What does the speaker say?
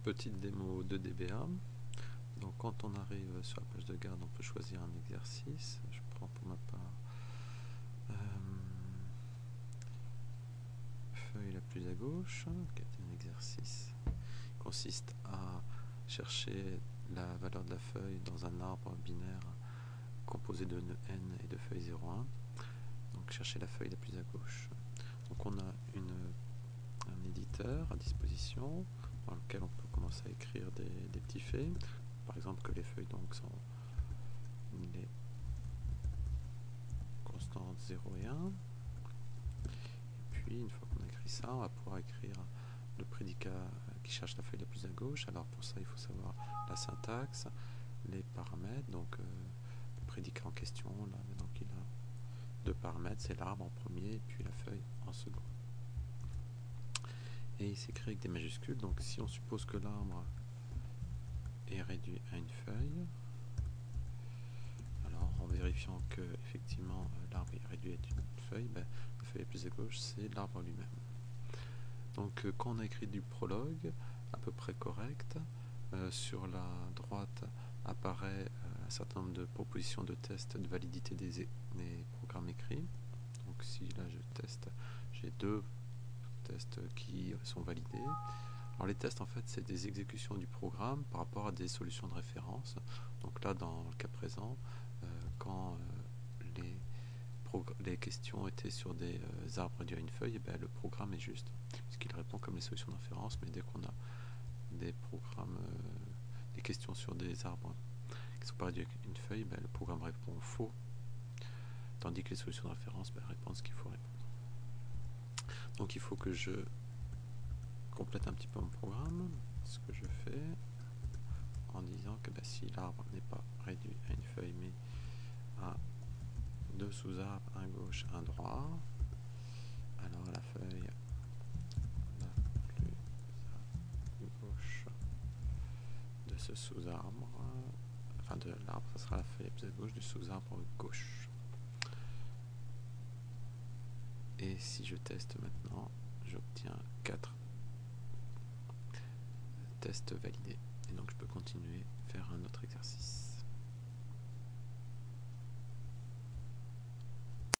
Petite démo de DBA. Donc quand on arrive sur la page de garde, on peut choisir un exercice. Je prends pour ma part feuille la plus à gauche, qui est un exercice qui consiste à chercher la valeur de la feuille dans un arbre binaire composé de nœuds n et de feuilles 0,1. Donc chercher la feuille la plus à gauche. Donc on a un éditeur à disposition dans lequel on peut commencer à écrire des petits faits. Par exemple que les feuilles donc sont les constantes 0 et 1. Et puis une fois qu'on a écrit ça, on va pouvoir écrire le prédicat qui cherche la feuille la plus à gauche. Alors pour ça il faut savoir la syntaxe, les paramètres, donc le prédicat en question, là, donc il a deux paramètres, c'est l'arbre en premier et puis la feuille en second. Et il s'écrit avec des majuscules, donc si on suppose que l'arbre est réduit à une feuille, alors en vérifiant que effectivement l'arbre est réduit à une feuille, la feuille la plus à gauche c'est l'arbre lui-même. Donc quand on a écrit du prologue à peu près correct, sur la droite apparaît un certain nombre de propositions de tests de validité des programmes écrits. Donc si là je teste, j'ai deux tests qui sont validés. Alors les tests en fait c'est des exécutions du programme par rapport à des solutions de référence. Donc là dans le cas présent, quand les questions étaient sur des arbres réduits à une feuille, le programme est juste, puisqu'il répond comme les solutions de référence, mais dès qu'on a des programmes, des questions sur des arbres qui ne sont pas réduits à une feuille, le programme répond faux, tandis que les solutions de référence répondent ce qu'il faut répondre. Donc il faut que je complète un petit peu mon programme, ce que je fais en disant que si l'arbre n'est pas réduit à une feuille mais à deux sous-arbres, un gauche, un droit, alors la feuille la plus à gauche de ce sous-arbre, enfin de l'arbre, ça sera la feuille la plus à gauche du sous-arbre gauche. Et si je teste maintenant, j'obtiens 4 tests validés. Et donc je peux continuer, faire un autre exercice.